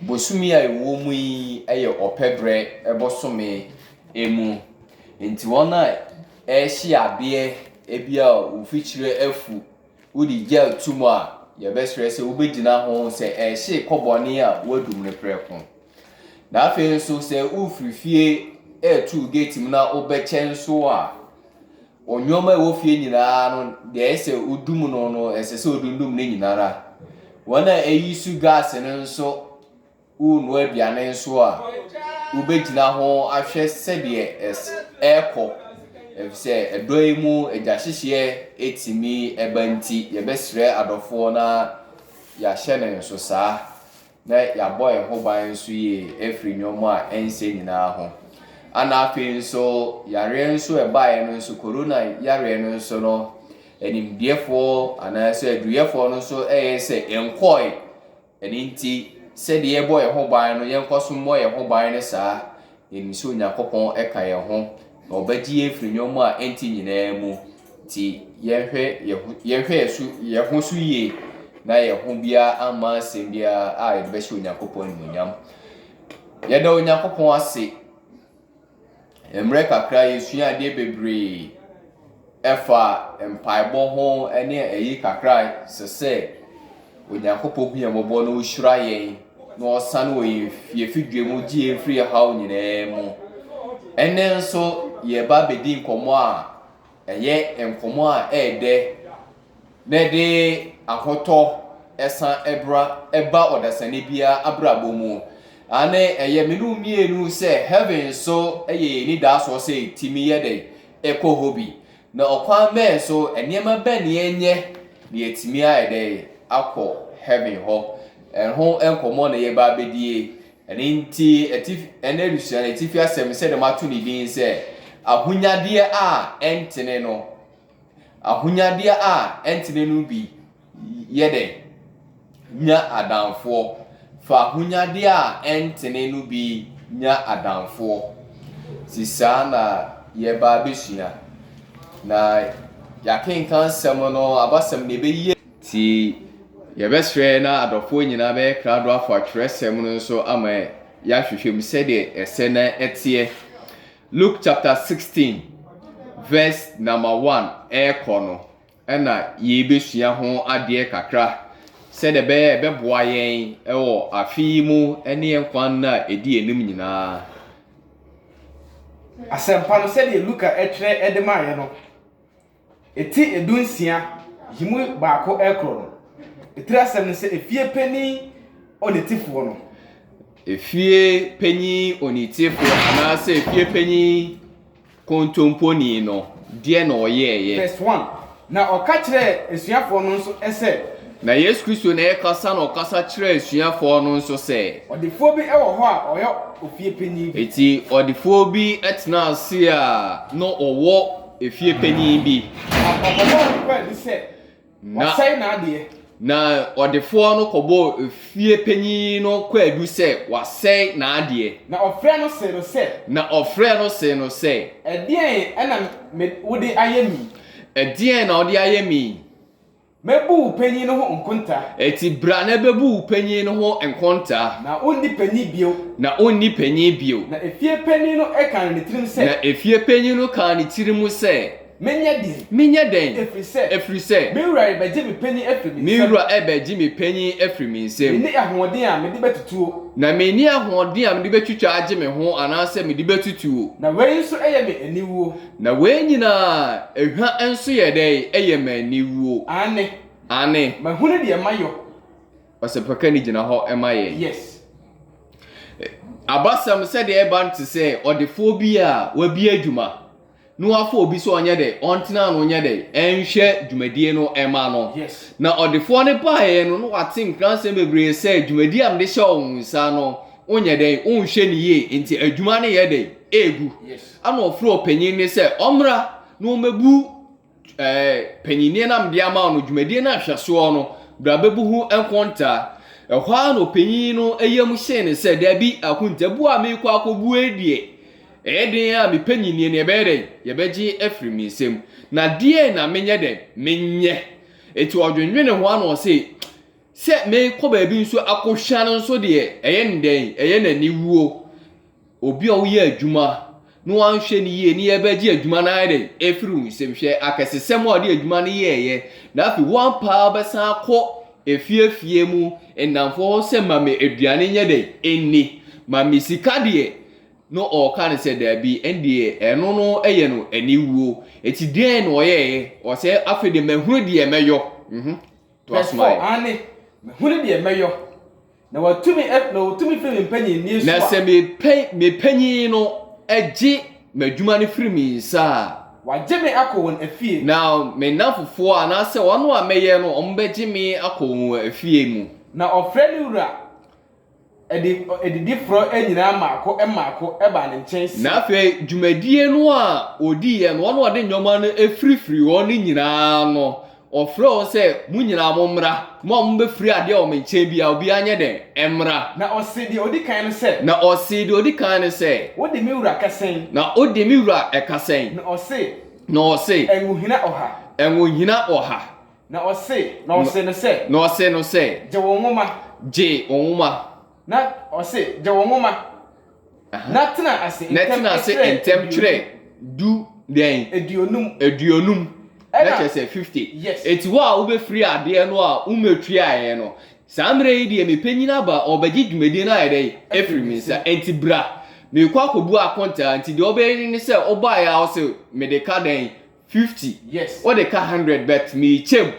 bosumi a ewo mu yi eye opebre ebosome emu nti wona ehye ade ebia ofichire afu udi gel tumo a ye besre se ubegina ho se ehye kobone a wadum ne preko na afi nso se ufrifie etu gate mu na obechen so a onyoma wo fie nyina no de ese udum no ese se odundum ne nyinara wona eyisu gas ne nso unu aduane nso a ubegina ho ahwe sede eko efise edoimu ejahyehye etimi ebanti yebesre adofo na ya hye ne nso saa na ya boy ho ban nso ye efri nyomo a ense nyina ho ana afi nso yare nso ebae no nso corona yare no nso no enimdiefo ana se aduyefo no nso se enkoi eninti se de ebo ho ban no yenkoso mo ye ho ban ne saa enso nyakopon eka ye ho na obagi efri nyomo a enti nyina mu ti yehwe su yeho su ye na yeho bia ama sembia a yebehye nyakopon munyam yeda nyakopon ase emre kakra yesua ade bebre efa empaibo ho ene eyi kakra sese onyankopon hu yambo no hyira yen na osan wo yefidwe mu gie free haw nyina mu ene nso ye ba bedi nkomo a eye enkomo a ede na de ahoto esan eba odasane bia abrabo mu ane eye menu mienu se heaven so eye ni da so se timi yede eko hobi na okwa me so eniema ben yenye ni etimi ayede akọ heaven ho ho enkomo na ye ba bedie enti enerusia na etifi asem se de matu ni din se ahunyade a entene no ahunyade a entene no bi yede nya adamfo fa ahunyade a entene no bi nya adamfo sisa na ye ba besua na yakenkan sem no abasem ne be ti ye besre na adofo nyina be krado afo atweresem no so ama ya hwehwem se de ese na etie Luke chapter 16 verse number 1 ekono ena ye besua ho ade kakra se de be boa yen ewo afi mu ene enkwan na edi enim nyina asempa no se de Luka etre edema ye no eti edunsia himu baako ekro no etira asem no se efie pani onetifo no efie panyi onitifo ana se efie panyi kontomponi no die na oyeye verse 1 na okakire esuafo no nso ese na Yesu Kristo na ekasa na okasa kire esuafo no nso se odifo bi ewo ho a oyo ofie panyi eti odifo bi etna ase a no owo efie panyi bi na odifo no kobo efie panyi no kwadu se wasei na ade na ofre no se no se edien ena wode ayemi edien na wode ayemi mebu panyi no ho nkonta eti bra na bebu panyi no ho nkonta na onni panyi bio na efie panyi no ekan ne tirim se na efie panyi no kan ne tirim se menya den efri se mewura ebeji me panyi efri mi mewura ebeji me panyi efri mi nsem ni ahoden a me de betutuo na meni ahoden a me de betwitwa age me ho anase me de betutuo na wei nso eye me aniwuo na wei nyina ehwa enso ye den eye me aniwuo ane mahunu de mayo osepaka ni gina ho emaye yes abasam se de eba nti se odefo bi a wabi adwuma no afọ obi so onye de ontena no onye de enhwe dwumadie no ema no yes na odefo ne paaye no wate nkranse bebre se dwumadie am de hye onsa no onye de onhwe ne ye nti adwuma ne ye de egu yes ana ofro opanyin ne se omra no mebu panyine na mde ama no dwumadie na hweso no bra bebu hu enkonta ehwa no panyin no eyam hye ne se da bi akuntabu a mekọ akobu edie eden a me panyine ne ebere ye beji efri mi nsem na die na menye de menye eti odwenwene ho ana o se se me ko ba bi nso akohwa no nso de eye nden eye nani wuo obi o ye adwuma no anhwe ni ye ni e ba gi adwuma na ade efiri nsem hwe akesesem o de adwuma no ye na afi one pa ba san akọ efiefie mu enamfo se mame aduane nye de enni mame sika de no o kan se da bi endie eno no eye no ani wuo eti den no ye o se afi de mahunu de meyo to asmai ane mahunu de meyo na watumi firi mpanyi ni so na se me panyi no agi madwuma no firi mi sa wajeme akọ won afie now me nafofo ana se wono a meye no ombegi me akọ won afie mu na ofre ni wura edidifro enyina maako eba ne nchen na afi dwumadie no a odi ye no wono ode nyoma no efirifiri wo ni nyina no ofre o se mu nyina mo mra mo mbe firi ade o me nchen bia obi anye den emra na osidi odi kan no se na osidi odi kan no se wodi mi wura kasen na odi mi wura ekasen na ose enwuhina oha na ose no se je wonwoma na ose je wonwoma na tena ase entem tire du den eduonum na say 50 yes eti wa ube free ade no a umetui aye no samre yi de mepanyina ba obagi dwumadi na aye every minsa enti bra me kwa akobu akonta enti de obeyini ni se oba ya o se me de ka den 50 yes o de ka 100 bet me chem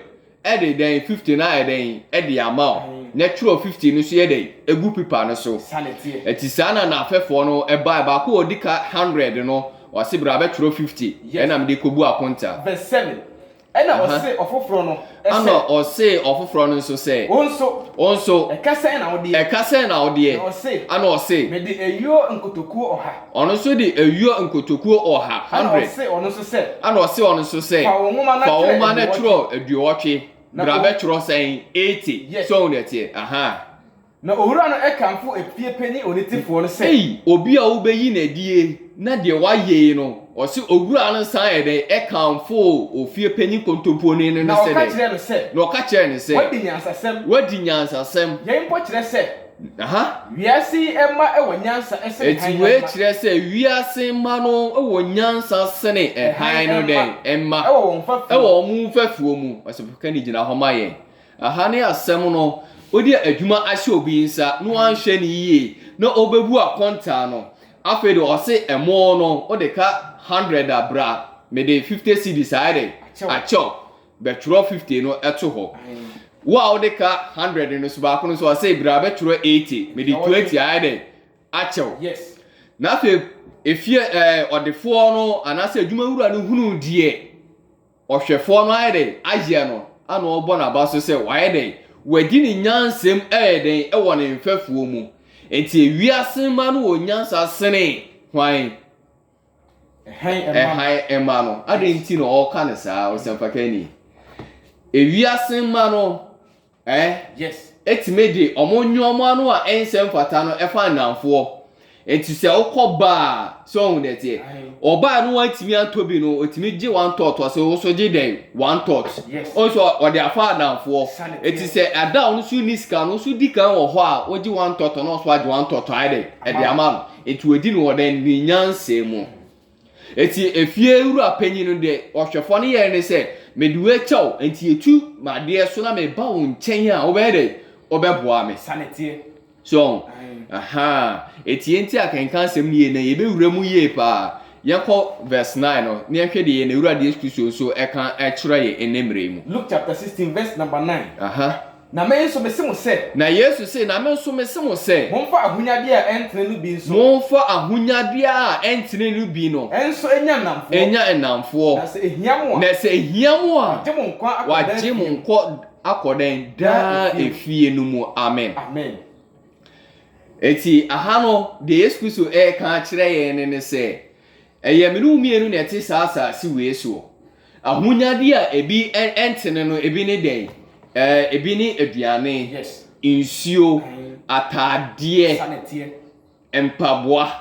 e de den 50 na aye den e de ama natural 50 no so ye den egu pipa no so sanity eti sana na afefo no e ba ko odi ka 100 no wase bra be tro 50 ena me de kobu akonta verse 7 ena ose ofoforo no ana ose ofoforo no so se onso ekase na ode ana ose me de eyuo nkotoku oha ono so de eyuo nkotoku oha 100 ana ose ono so se fa woma na tro aduotwe bra be tro sen 80 so na tie na owura no ekamfo efie pani onetifo no se obi a wo beyi na die na de waye no ose owura no san ede ekamfo ofie pani kontompo ni no se de no ka kire ne se wadi nyansasem ye mpo kire se wiase ema ewonyansa ese eti we kire se wiase ma no ewonyansa sene ehan no den emma ewo mu fafuo mu ose ka ni gina homa ye ne asem no odi adwuma ahye obi nsa no anhwe ni yie na obebu akonta no afede ose emo no odeka 100 abra me de 50 cedis aide acho betro 50 no eto ho wa odeka 100 no so ba kono so ose bra betro 80 me de 20 aide acho yes na afi efie odefo no anase adwuma wura no hunu die ohwefo no aide agye no ana obo na ba so se wa aide wadi ni nyansem eden ewo ne mfafuo mu enti ewiase ma no onyansa sene hwan ema no ade nti no o ka ne saa osemfaka ni ewiase ma no yes etimedi omonnyomo anu a ensem fata no efa nanfo enti se okoba so hu detie oba no atimi antobi no otimi gi one tot so so gi den one tot also ode afa nanfo enti se ada onu su niska no su dikan wo ho a ogi one tot no so agi one tot ade e de ama enti odi no den ni nyanse mu eti efie uru apanyi no de ohwefo no ye ne se meduwe chaw enti etu ma de so na me ba wo nchen a obede obeboa me sanity so eti enti akenkan sem nie na yebe wura mu ye pa yakọ verse 9 no ne hwe de ye na wura de Yesu so eka ekira ye enemre mu Luke chapter 16 verse number 9 na me so mesimo se na Yesu se na me so mesimo se momfa ahunyade a entene no bi nso momfa ahunyade a entene no bi no enso enya enamfo na se ehiamu a waje mo nkọ akoden da efie no mu amen eti no de Yesu so ka kire ye ne se eye menu mienu na eti saasa si we so ahunyade a ebi entene no ebi ne den ebi ni aduane insuo atade empaboa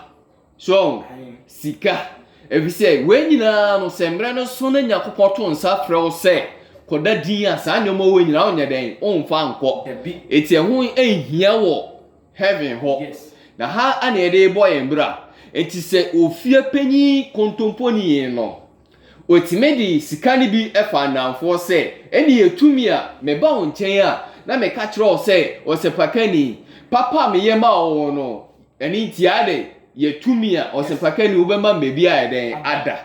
so sika ebi se we nyina no sembre no so na nyakopoto nsa frɛ wo se koda din a saa nyoma wo nyina onye den onfa anko eti ehun ehia wo heaven ho na ha ana ede boy embra eti se ofie panyi kontomponi no otimedi sikani bi efa nanfo se eni etumi a meba wo nchen a na me ka kire o se osepakani papa me yema wo no eni ntiade yetumi a osepakani wo bema mebi a eden ada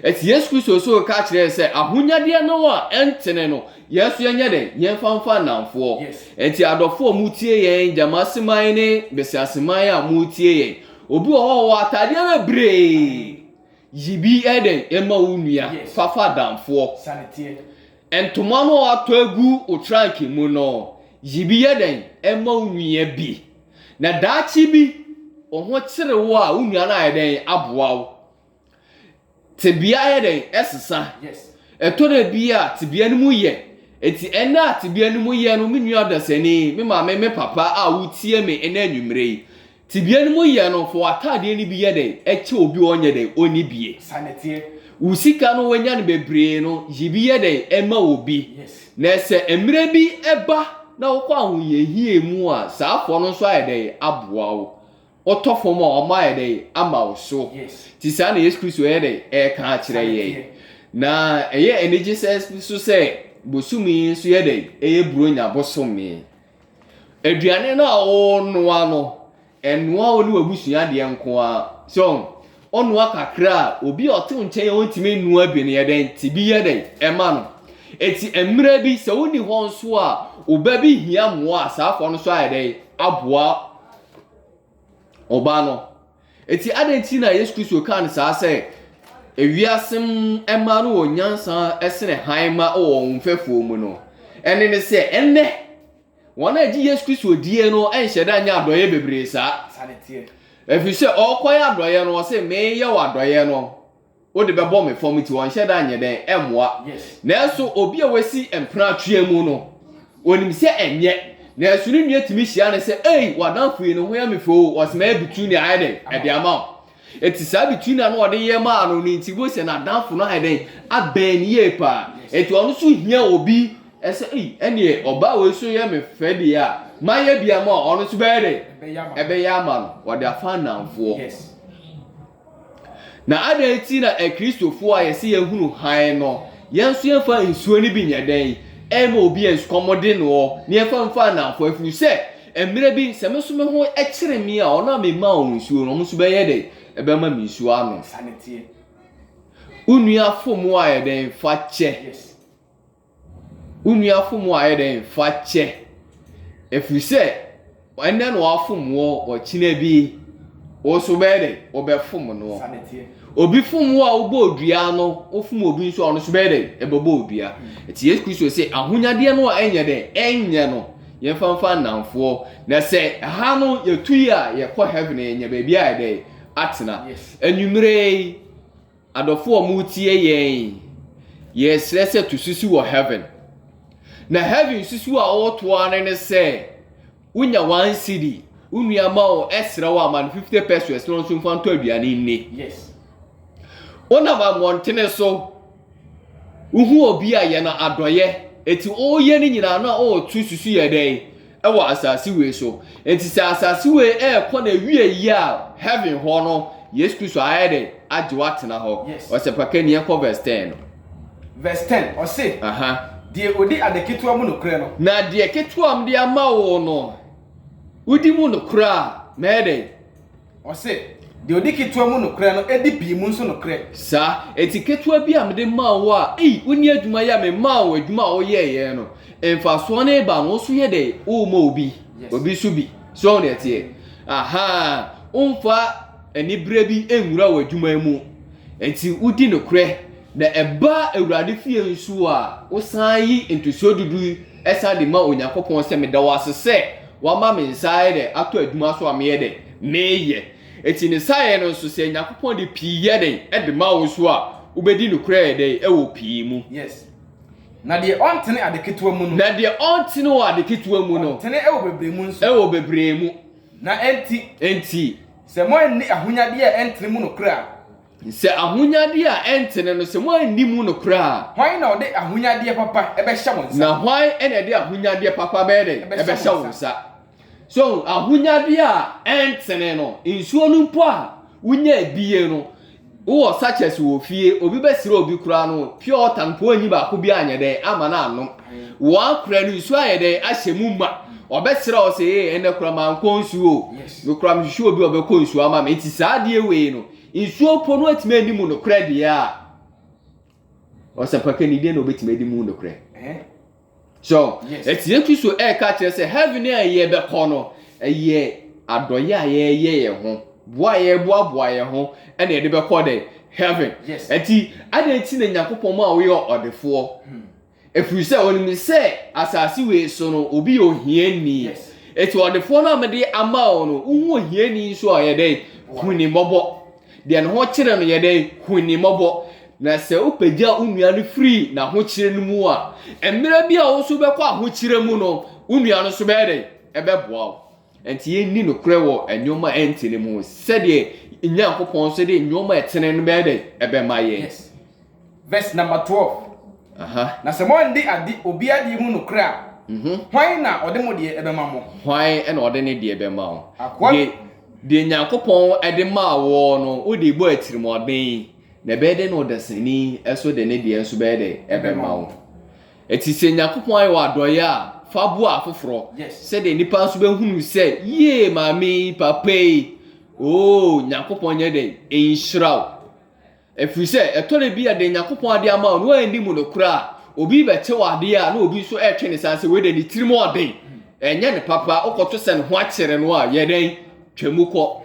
eti Yesu Kristo so ka kire se ahunyade no a entene no Yesu yenye den yemfanfa nanfo eti adofo mutie yen jamaseman ne besiaseman a mutie yen obi o atade bebre yibi eden ema unua fafa danfo sanete entoma no atoagu otrank mu no yibi eden ema unua bi na daachi bi oho kire wo a unua na eden aboawo tebia eden esesa etore bia tebia no mu ye eti ena tebia no mu ye no menua dasani me maame me papa a wutie me ena anwumre tibia no ye no fo atade ni bi ye den eche obi onye den oni bie sanete usika no wanya no bebre no yibi ye den ema obi na se emre bi eba na wo kwa hu ye hie mu a saafo no so aye den aboa wo otofo ma o ma aye den ama wo so ti sa na Yesu Kristo ye den e ka kire ye na eye energy says so say bosumi so ye den eye buronya bosumi aduane na o noa no enwa oni wabusua de nko a so onwa kakra obi oto nchen ontime nua bi ne yeden tibi yeden ema no eti emre bi se woni ho nso a oba bi hia mo a saafo no so ayeden aboa oba no eti adenti na Yesu Kristo kan sa se ewiasem ema no onyansa esene hanma o mfefo mu no ene ne se enne wana ji Yesu Kristo die no enhyeda anya adoye bebre sa sanete efi se okoya adoye no se me ye wadoye no wo de bebo me form ti won hyeda anya den emwa na so obi a wasi empra atwe mu no onim se enye na so ni nua timi hia ne se ei wadanfo yi no ho ya me fo was me bitu ni ayden e de ama eti sa bitu na no de ye ma no ni ti bo se na danfo no ayden aben ye pa eti onu so hia obi ese ene oba we so ye me fedi a maye bia ma onu so bere ebe ya ma no wo de afa nanfo na adenti na Kristofo a yesi yehunu han no yenso yefa nsuo ni bi nyeden ema obi enskomode no ne yefa mfa nanfo afu se emre bi se me so me ho ekire mi a ona me ma onsuo no so be ye de ebe ma mi nsuo ano sanete unua fomu a yeden fa che unua fomu a yeden fa che efu se enne no afom wo china bi wo so be de wo be fom no sanete obi fom wo a wo bo odua no wo fom obi nso ono so be de e bo odua eti Yesu Kristo se ahunyade no a enye de enye no ye famfa nanfo na se ha no ye tuyi a ye kɔ heaven enye ba bia a de atena anwumre adofo omutie yen ye srese to susu wo heaven na heaven susu a wo to ane se unya 1 cedi unua ma o esra wa man 50 pesos no so mfa to aduane nni ona ba montene so uhu obi a ye na adoye eti o ye ni nyina na o tu susu ye den e wa asase we so enti sa asase we e ko na wie yi a heaven ho no Yesu Kristo ayede agyewa tena ho osepakani e ko verse 10 o se die odi adeketua mu no kre no na die ketua m de ama wo no udi mu no kra mede o se die odi ketua mu no kre no edi bi mu nso no kre sa eti ketua bi am de ma wo a woni adwuma ya me ma wo adwuma o ye no emfa so na ba no so ye de o ma obi so bi so on etie umfa eni bre bi enwura wo adwuma mu enti udi no kre na eba awurade fie nsu a osan yi entuso dudu esa de ma Onyankopon se me da wasese wa ma me nsae de ato adwuma so ame ye de meye eti ne sae no nso se Onyankopon de pii ye de de ma wo so a ubedi no kre de e wo pii mu na de ontene adeketua mu no na de ontene wo adeketua mu no tene e wo bebre mu nso e wo bebre mu na enti se mo ni ahunyade e entene mu no kre a se ahunyade a entene no se mo animu no kra hwan na ode ahunyade papa ebe hye wonsa na hwan ene de ahunyade papa be de ebe hye wonsa so ahunyade a entene no nsuo no mpo a wunya biye no wo sachets wo fie obi be sire obi kra no pure tampo anyi ba ko bi anyede ama na anom wa kra no nsuo ayede ahyemu ma obesire o se ene kra man konsuo no kra mhwehwe obi obekonsuo ama me ti saade we no nsuo po no atime animu no kra de a osapaka ni de no betime animu no kra so etie Kristo ka kire se heaven a ye be kɔ no ye adoye a ye ho boa ye boa ye ho ene ye de be kɔ de heaven eti ade enti na Nyankopɔn ma wo ye odefo efiri se onimi se asase we so no obi ohiani eti odefo na amede ama wo no unwo ohiani so ye de huni mobo de no ho kire no ye de huni mobo na se opagya unua no free na ho kire no mu a emira bia wo so be kɔ ho kire mu no unua no so be de ebeboa wo enti ye ni no kre wo enwoma entene mu se de Nyankopɔn so de enwoma etene no be de ebema ye verse number 12 na se mo ndi adi obi adi mu no kre a hwan na ode mo de ebema mo hwan na ode ne de ebema wo de Nyankopɔn ede ma wo no o de bo atirimɔden na bede no dasani eso de ne de enso bede ebema wo eti se Nyankopɔn ayi wa doye a fa bo afoforo se de nipa so be hunu se ye mami papai Nyankopɔn nye de enhyiraw efiri se etore bi de Nyankopɔn ade ama no andi mu no kura obi bete wade a na obi so etwe ne sanse we de ni tirimɔden enye ne papa okoto se ne ho akere no a ye den twemukɔ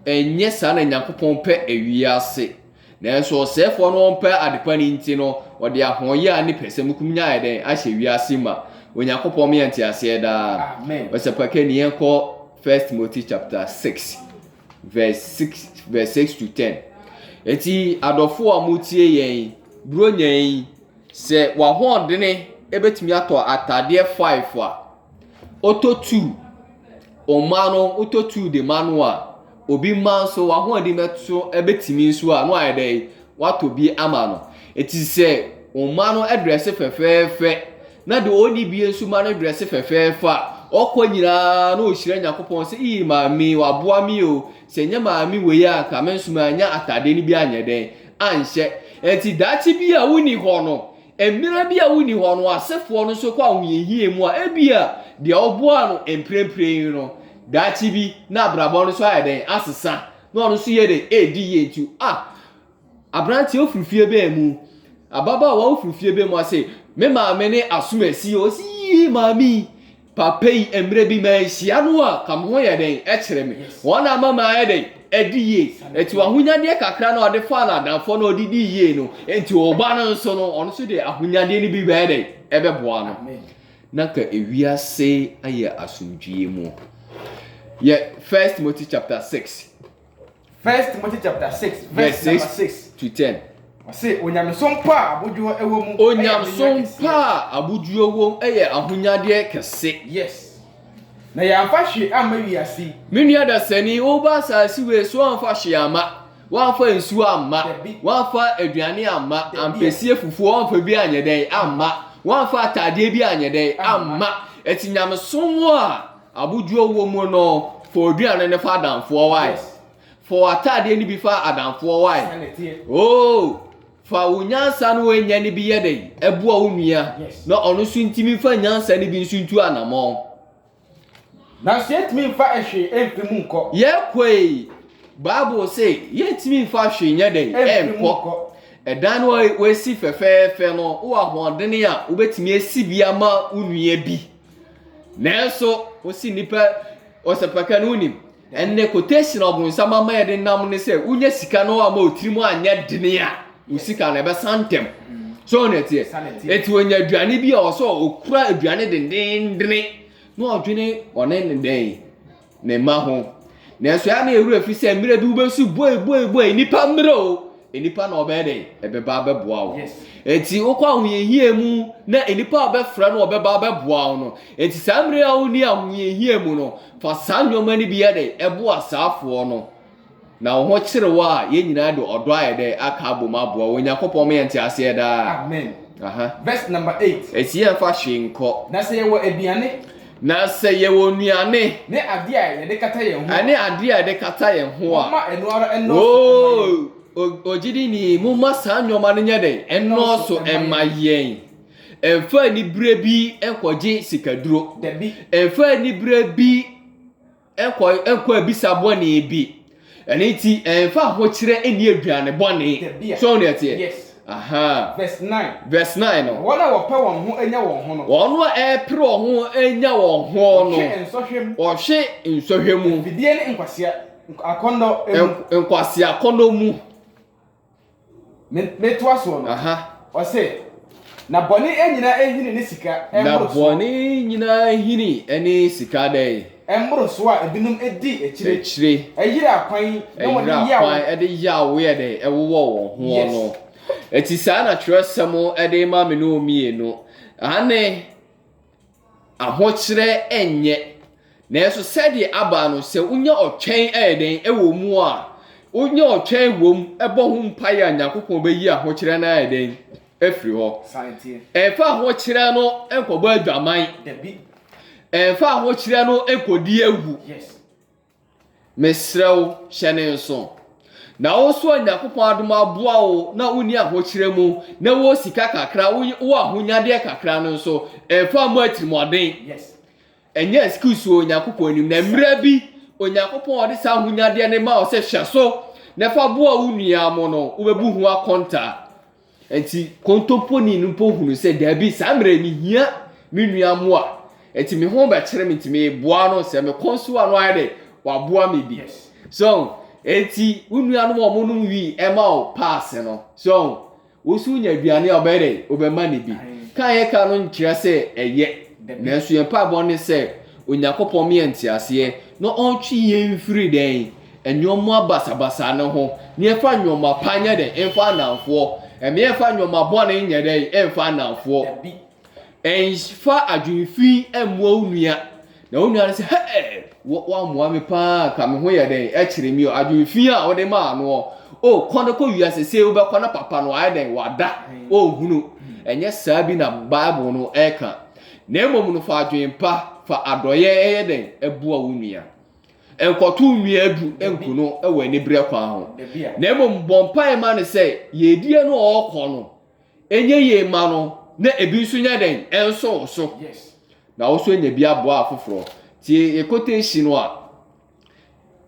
enye sa na Nyankopɔn pɛ ewiase na so sefo no mpa adepa ni nti no ode ahoye a ne pese mukumnya ayeden ahye wiase ma Onyankopɔn me ante ase da amen osapaka ni enko 1 Timothy chapter 6 verse 6 to 10 eti adofo a mutie yen bro nyen se wa ho dene ebetimi ato atade 5 a auto 2 omano auto 2 de manual obi man so wa ho adi meto ebetimi nso a no ayede wato bi ama no eti se omano address fefefe na de oni bi nso ma no address fefefe a okwa nyira na ohire Nyankopɔn se yi maami wa boa mi o se nya maami we ya ka menso ma nya atade ni bi anyeden anhye enti dachi bi a woni ho no emira bi a woni ho no asefo no so kwa ahoyehie mu a ebia de oboa no emprempren no dachi bi na abrabo no so ayeden asesa na ono so ye de edi ye ntu abranti ofurufie be mu ababa wa ofurufie be mu ase me maame ne asomasi o si maami papai emre bi ma hia no a kam ho ye den ekere me wona mama ye den ediye eti ahunyade kakra na ode fa na danfo na odidi ye no enti oba no nso no ono so de ahunyade ni bi ba den ebeboa no naka ewiase aye asumdwie mu ye 1 Timothy chapter 6 verse 6 to 10 Ose onyamsom pa abodwo ewo mu onyamsom pa abodwo wo eye ahunyade kese yes na ya amfa hwe ama wiase menua da sani wo ba saasi we so amfa hwe ama wanfa nsuo amma wanfa aduane amma ampesie fufuo wanfa bi anyeden amma wanfa atade bi anyeden amma etinyamsom a abodwo wo mu no for aduane ne fa adamfo wai for atade ni bi fa adamfo wai fa unyansa no enya ni bi yede ebua onua na ono so ntimi fa nyansa ni bi nso ntu anamo na setimi fa ehwe empimu nko ye kwei bible say ye timi fa hwe nya den enko edan we si fefefe no wo ahoɔdene a wobetimi esi bia ma onua bi nanso osi nipa osapaka no unim enne quotation obunsama ma yede nam ne se unya sika no ama otirimu anya dene a usika na be santem so na tie eti onya aduane bi a oso okura aduane dendendene no odwene one ne den ne ma ho na so ya na ewura fi se mire bi ubesu boy nipa mire o enipa na obede ebeba beboa wo eti okwa ahoyehie mu na enipa obefra na obeba beboa wo no eti samire a oni ahoyehie mu no fa sanwoma ni bi yede ebo asafo no na wo ho kyere wa ye nyina de odo ayede aka abom aboa wo Nyankopon me ente ase da. Amen. Verse number 8. Esia fa hwenko. Na se ye wo aduane. Na se ye wo nuane. Ne ade a ye de kata ye ho. Ane ade a de kata ye ho a. Ma eno ara eno. Ojidi ni mu ma sa nyoma no nye den. Eno so emma yen. Emfa ni bre bi enkoje sikaduro. Debi. Emfa ni bre bi enko abisa boni bi. Ene ti emfa ho kire eni aduane boni. So ne tie. Yes. Verse 9. no. Wona wo pe won ho enya won ho no. Wono pre won ho enya won ho no. Ohwe nsohwemu. Bidie ne nkwasia akondo nkwasia akondo mu. Me to aso no. O se na boni enyina ehini ne sika na boni nyina ehini ene sika dai. Embro so a ebinum edi echire. Eyire akwan na woni yawo. Ede yawo ye dai ewo won ho no. Eti saa na twerɛsɛm ede ma me no mienu ane ahokyere enye na eso sɛde aba no sɛ unya ɔtwɛn ɛden ɛwɔ mu a unya ɔtwɛn wom ɛbɔ ho mpae a Nyankopɔn bɛyi ahokyere na ɛden afiri hɔ ɛfa ahokyere no ɛnkɔbɔ adwaman ɛfa ahokyere no ɛnkɔdi ewu mesrɛw hyɛ ne nso na wo so Nyankopɔn adom aboa wo na uni ahokyere mu na wo sika kakra wo ahonyade kakra no so ɛfa mu atirimoden enye excuse o Nyankopɔn nim na mra bi Onyankopɔn ode sa ahonyade ne ma wo se hwɛ so na fa boa wo nua mo no wo bebu hu akonta enti kontoponi no po hunu se da bi sa mra mi hia mi nua mo a enti me ho ba kyere me ntimi boa no se me konso ano ayede wa boa me bi so eti unua no mo no wi ema o pass no so wo su nya aduane obere obema ne bi kan ye ka no nkyerɛ sɛ ɛyɛ na so yɛn pa bɔ ne sɛ Onyankopɔn me entiase no ɔntwi yɛn mfiri den enyomo abasabasa ne ho ne ɛfa nyoma panya den ɛfa anamfo ɛme ɛfa nyoma bɔ ne nyɛ den ɛfa anamfo ɛnfa adwumfi ɛmoa unua na unua ne sɛ hɛ wa moa me pa ka me ho yɛ den ɛkyerɛ mi adwumfi a wo de ma no o kɔne kɔ wiase se wo bɛkɔ na papa no ayɛ den wada o hunu ɛnyɛ saa bi na Bible no ɛka na emom no fa adwempa fa adɔyɛ ɛyɛ den ɛboa wo nua ɛnkɔto nua adu ɛnkuno ɛwɔ ani brɛ kwan ho na emom bɔmpa ma ne sɛ yedie no ɔkɔ no enye ye ma no na ebi nso nya den ɛnso so na wo so nya bi aboa afoforo tie quotation no a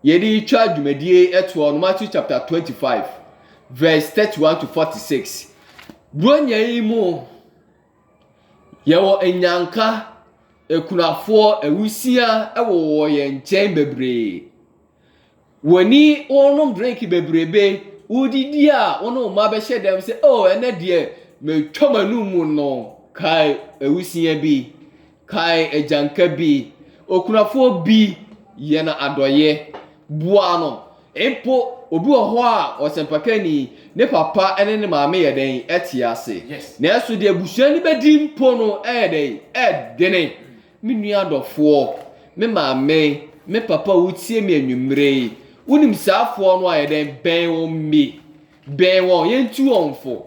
yedi twa dwumadie ɛto no Matthew chapter 25 verse 31 to 46 bronya yi mu yewo enyanka ekunafo ewusia ewo ye nkyɛn bebree woni onom drink bebrebe udidi a ono ma be hye dem se oh ene de me twamanu mu no kai ewusia bi kai ejanka bi okunafo bi ye na adɔye bua no empo obi wɔ hɔ a ɔsempakani ne papa ene ne maame yɛ den ɛte ase na ɛso de abusuani bedi mpo no ɛden ɛdene me nua dɔfoɔ me maame me papa wotie me anwumre wonim saafoɔ no ayɛ den bɛn wɔn mi bɛn wɔn yɛntu wɔn fo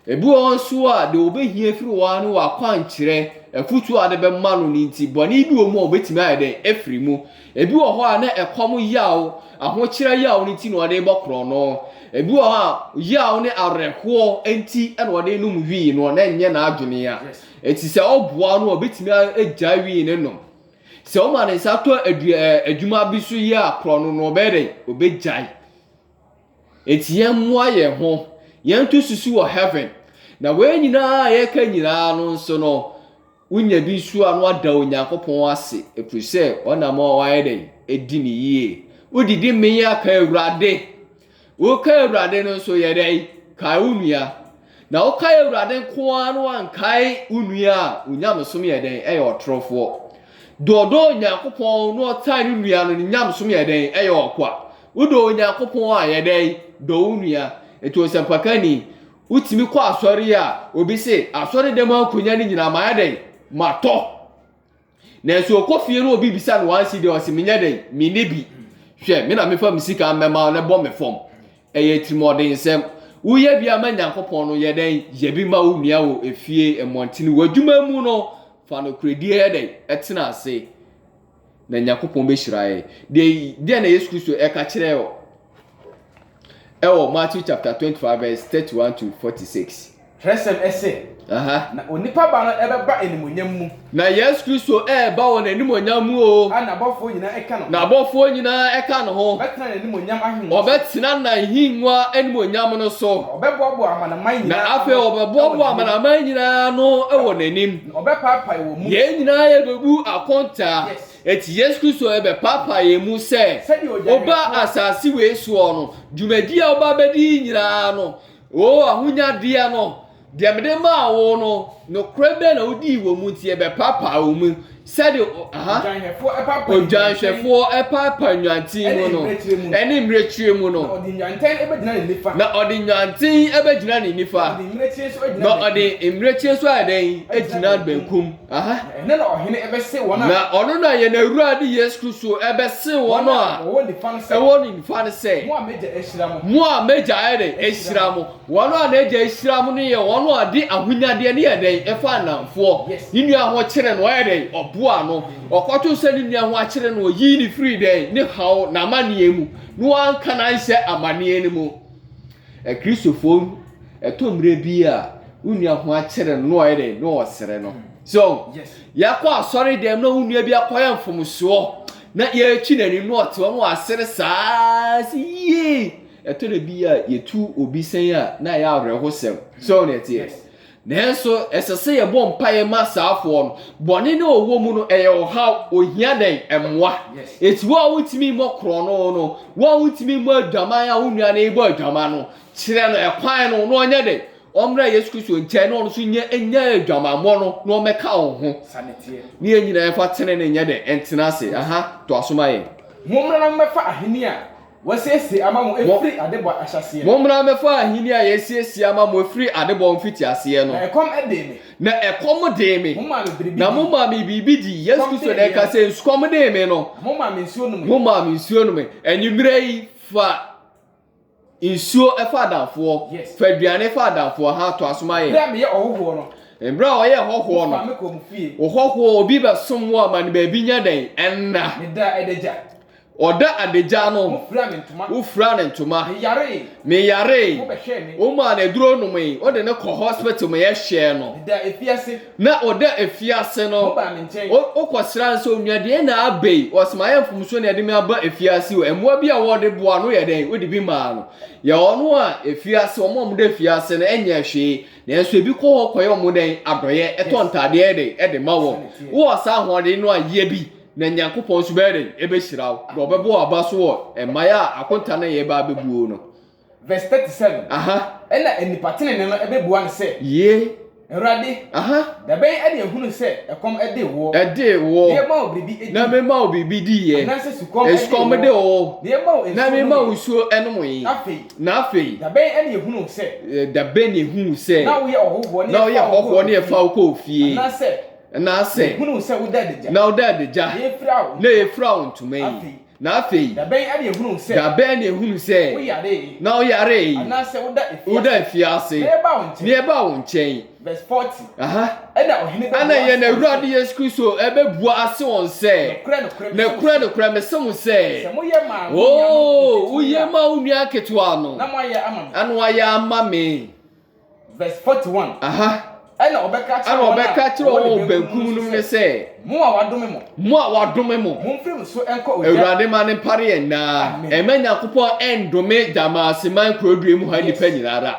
ebi wɔn so a de obehia firi wɔn no wakwankyerɛ afutu a de bɛma no ne nti bɔne bi wɔ mu a obetimi ayɛ den efiri mu ebi wɔ hɔ a na ɛkɔm yaw ahokyerɛ yaw ne nti na ɔde bɔkorɔ no ebi wɔ hɔ a yaw ne arɛhoɔ enti na ɔde no mu wi no na nyɛ na adwene a eti sɛ ɔboa no obetimi agya wi ne no sɛ o ma ne nsa tɔ adwuma bi so yi a korɔ no no obɛde obɛgyae eti yɛn mmoa yɛn ho yɛn to susu wɔ heaven na wee nyinaa yɛka nyinaa no nso no unya bi su a no ada Onyankopɔn ase efiri sɛ ɔnam a ɔayɛ den edi ne yie udidi mmenya ka Awurade wo ka Awurade no nso yɛ den ka unua na wo ka Awurade nko ano ankae unua a unyamsom yɛ den ɛyɛ ɔtorofoɔ dodo Onyankopɔn no ɔtae ne nua no nyamsom yɛ den ɛyɛ ɔkwa udo Onyankopɔn a yɛ den do unua eto sempakani utimi kɔ asɔre a obi se asɔre dem akonya ne nyina ma yɛ den matɔ na so okofie no obi bisa no wansi de osimenya den minibi hwe me na me fa musika mema na bo me fom eye trimodin sem wo ye bia ma Nyankopon no ye den ye bi ma wo nua wo efie emontini wadwuma mu no fa no kredi he den etena ase na Nyankopon be hirae de na Yesu Kristo e ka kire yo Matthew chapter 25 verse 31 to 46 Tresem ese na onipa ba no ebeba enimonyam mu na Yesu Kristo ba won enimonyam mu o na abofo nyina eka no na abofo nyina eka no ho betena enimonyam ahwenwo obetena na hinwa enimonyam no so obebobo amanaman nyina na afi obebobo amanaman nyina no ewo nanim obepapa wo mu ye nyina ye bebu akonta eti Yesu Kristo ebe papa ye mu se oba asasi we so no dwumadi a oba bedi nyina no ahunya dia no demede ma wo no krebe na odi wo mu tie be papa wo mu said Ojanhwefo papa nwanti mu no eni mrekire mu no odi nwanten ebegyina ne nifa na odi nwanten ebegyina ne nifa na odi mrekire so adan egyina benkum ene na ohene ebese wona na ono na ye na Awurade Yesu Kristo ebese wono a wo nifa no se wo nifa no se mo a meja ehira mo mo a meja ede ehira mo wono a na eja ehira mo no ye wono a di ahunyade ne ye den efa anamfo ninu aho kire no ede oboa no okoto se ninu aho akire no yi ni free den ne hawo na amane mu no anka na nse amane ne mu Kristofo etomre bi a unu aho akire no ede no osere no so yakwa sorry dem no unu bi akoya mfomso na ye chi na ni no ote no asere saa si etore bi a yetu obi sen a na ya arehosem so ne tie nenso esese ye bom paye masaafo no bone ne owo mu no eye oha ohia den emwa eti wo wutimi mokro no wo wutimi mo adwaman a wonua na ebo adwaman no kire no ekwan no no onye de omra Yesu Kristo nche no so nye enya adwaman mo no meka wo ho sanetie ni enyina efa tene ne nye de entena ase to asoma ye momra na mefa ahini a wasese ama mo efri adebo ahyase momra mefa ahini a yesiesie ama mo efri adebo mfiti ase no na ekom edeme na ekom de me na moma me bibi di Yesu Kristo na ka se nsukom de me no moma me nsuo no me enyumre yi fa nsuo efa adafo fa aduane fa adafo to asoma ye bra me ye ohoho no embra oye hoho no ohoho obi be somwo amane ba bi nya den enna me da edeja oda adeja no ufra ne ntoma me yare o ma na duro no me o de ne ko hospital me ye hye no da efiase na oda efiase no o kwasra nso onwade na abei osmaye mfumso na de me aba efiase o emwa bi a wo de boa no ye den o de bi ma no ye ono a efiase o mo de efiase no enya hwe na enso ebi ko ho koye o mo den adoye etontade de ma wo sa hode no a ye bi na Nyankopon so bere ebe hiraw do obebo abaso wo emaya akonta na ye ba bebuo no verse 37 ena enipatene ne no ebebuo an se ye Awurade da ben ade ehunu se ekom ede wo ye ma obibi edi na me ma obibi di ye na se sukom de wo ye ma na me ma usuo enom yi na afei da ben ade ehunu se da ben ehunu se na wo ye ohoho ne fa ko fie na se hunu se wo dadeja na wo dadeja na efra ntuma yi na afei da ben ade ehunu se wo yare na wo yare na se wo da fiase ne ba wo nchen verse 40 ena ohene ba ana ye na Awurade Yesu Kristo ebebua ase won se na kura me se mo se wo ye ma unua ketwa no na mo aye ama me anu aye ama me verse 41 ena obeka kire wo benkum no ne se mo a wadome mo mfiri so enko oja Awurade ma ne pare ye na emenya kopɔ endome dama seman krodue mu ha nipa nyinara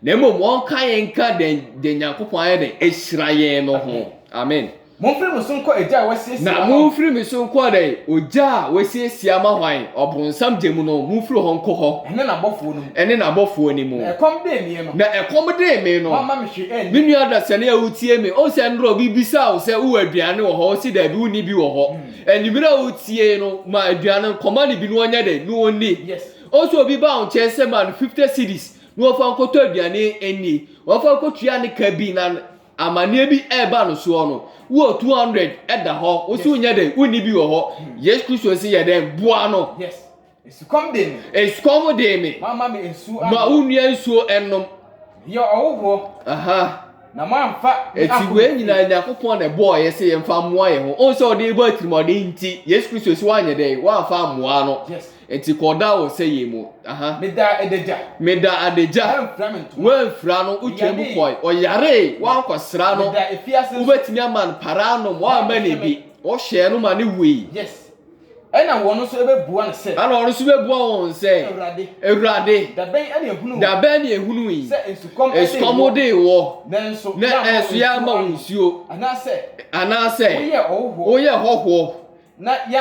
na mo wonka yenka de Nyankopɔn aye de ehira ye no ho amen mfiri so enko eja wasiesie na mfiri so enko de oja wasiesie ama hwan obonsam gemu no mfiri ho enko ho ene na bofo ni mu ekom de me no na ekom de me no mama me hwe en minu adase na utie me o se ndro bibisa o se wo aduane wo ho si da bi uni bi wo ho enibira utie no ma aduane koma ni bi no nya de no oni o so obi ba on chese man 50 cedis no fa nkoto aduane eni o fa nkotua ne ka bi na amane bi eba no so no wo 200 eda ho o si unya de uni bi wo ho Yesu Kristo si ye den boa no Esukɔm de me. Eskom de me. Mama me esu. Ma unua nsuo enom. Ye ɔwɔ. Aha. Na mamfa. Eti we nyina Yakopon na boy ye se yemfa moa ye ho. On so de ba tirimode nti Yesu Kristo si wanye den wa fa moa no. Yes. Enti koda wo se yemu. Aha. Meda edeja. Meda adeja. Wemfra no utwemu koi. Oyare wa kwasra no. Meda efiase. Ubetimi aman parano wa mani bi. O hye no ma ne wi. Yes. Ɛna wɔn nso ebebua ne sɛ. Ana ɔno nso bebua wɔn sɛ. Ewurade. Da bɛn ne ehunu yi. Sɛ esukɔm de wɔ. Nanso. Na ɛso ya ma nsuo. Anase. Oyɛ hɔhoɔ. Na ya